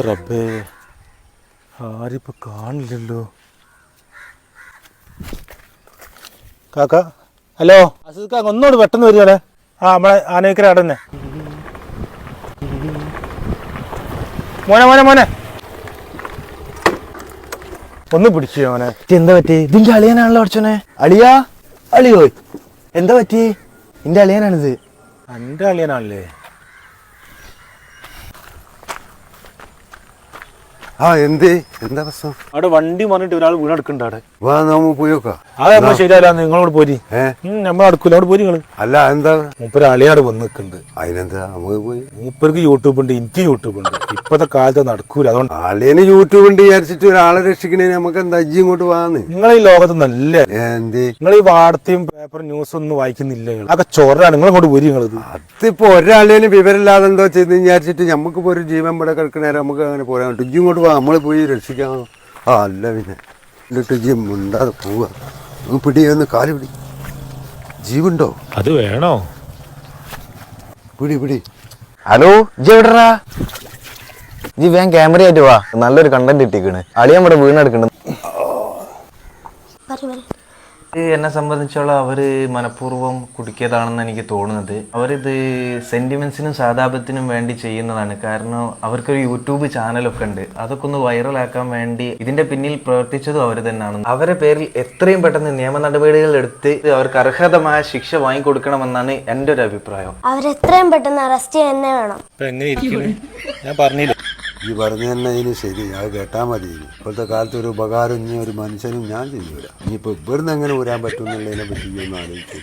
റബ്ബേ, ആരിപ്പോൾ കാണില്ലല്ലോ. കാക്ക, ഹലോ അസീസ് കാക്ക, ഒന്നോട് പെട്ടെന്ന് വരികയാണേ. നമ്മളെ ആനയ്ക്കര അവിടെ തന്നെ. മോനെ ഒന്ന് പിടിച്ചു മോനെ. എന്താ പറ്റി? ഇതിന്റെ അളിയനാണല്ലോ അടിച്ചോനെ. അളിയോ എന്താ പറ്റി? എന്റെ അളിയനാണിത്. എന്റെ അളിയനാണല്ലേ? എന്താ പ്രശ്നം? അവിടെ വണ്ടി പറഞ്ഞിട്ട് ഒരാൾ വീണെടുക്കണ്ട. അവിടെ വാ നമ്മ പോയോക്കാ. അത് നമ്മൾ ശരിയല്ല, നിങ്ങളോട് പോരി. നമ്മൾ അടുക്കൂല, അവിടെ പോരി നിങ്ങള്. അല്ല എന്താ മൂപ്പര് അളിയാട് വന്ന് നിൽക്കുന്നുണ്ട്. അതിനെന്താ നമുക്ക് പോയി? മൂപ്പർക്ക് യൂട്യൂബ് ഉണ്ട്, എനിക്ക് യൂട്യൂബ് ഉണ്ട്. ഇപ്പത്തെ കാലത്ത് നടക്കൂല. അതുകൊണ്ട് അളിയന് യൂട്യൂബ് ഉണ്ട് വിചാരിച്ചിട്ട് ഒരാളെ രക്ഷിക്കണേ നമുക്ക് എന്താ ഇജ്ജി ഇങ്ങോട്ട് വാന്ന്. നിങ്ങൾ ഈ ലോകത്ത് നല്ല നിങ്ങൾ ഈ വാർത്തയും പേപ്പറും ന്യൂസും ഒന്നും വായിക്കുന്നില്ല. അതൊക്കെ ചോറാണ്. നിങ്ങൾ ഇങ്ങോട്ട് പോരി. നിങ്ങളത് അതിപ്പോ ഒരാളിന് വിവരമില്ലാതെ എന്തോ ചെയ്ത് വിചാരിച്ചിട്ട് നമുക്കിപ്പോ ഒരു ജീവൻ ഇവിടെ കിടക്കണേരം നമുക്ക് അങ്ങനെ പോരാൻ പറ്റും. ഇജ്ജി ഇങ്ങോട്ട് നമ്മള് പോയി രക്ഷിക്കാമോ? അല്ല പിന്നെ എന്നിട്ട് ജി മുണ്ടാതെ പോവാ. പിടിയൊന്ന് കാല് പിടി. ജീവുണ്ടോ? അത് വേണോ? പിടി. ഹലോ, ഇജ്ജ് എവിടെടാ? ഇജ്ജ് വേഗം ക്യാമറ ആയിട്ട് വാ. നല്ലൊരു കണ്ടന്റ് ഇട്ടിക്കണ്. അളിയൻ ഇവിടെ വീണെടുക്കണ്ട്. എന്നെ സംബന്ധിച്ചോളം അവര് മനഃപൂർവ്വം കുടുക്കിയതാണെന്ന് എനിക്ക് തോന്നുന്നത്. അവരിത് സെന്റിമെന്റ്സിനും സാധാപത്തിനും വേണ്ടി ചെയ്യുന്നതാണ്. കാരണം അവർക്കൊരു യൂട്യൂബ് ചാനലൊക്കെ ഉണ്ട്. അതൊക്കെ ഒന്ന് വൈറലാക്കാൻ വേണ്ടി ഇതിന്റെ പിന്നിൽ പ്രവർത്തിച്ചതും അവർ തന്നെയാണ്. അവരുടെ പേരിൽ എത്രയും പെട്ടെന്ന് നിയമ നടപടികൾ എടുത്ത് അവർക്ക് അർഹതമായ ശിക്ഷ വാങ്ങിക്കൊടുക്കണമെന്നാണ് എൻ്റെ ഒരു അഭിപ്രായം. അവരെത്രയും പെട്ടെന്ന് അറസ്റ്റ് തന്നെ വേണം. ഞാൻ പറഞ്ഞില്ല. ഈ പറഞ്ഞു തന്നെ ഇതിന് ശരി. അത് കേട്ടാൽ മതി. ഇപ്പോഴത്തെ കാലത്ത് ഒരു ഉപകാരം ഇനി ഒരു മനുഷ്യനും ഞാൻ ചെയ്യൂല. ഇനിയിപ്പോൾ ഇവിടുന്ന് എങ്ങനെ ഊരാൻ പറ്റും എന്നുള്ളതിനെ പറ്റി ഒന്ന് ആലോചിച്ചു.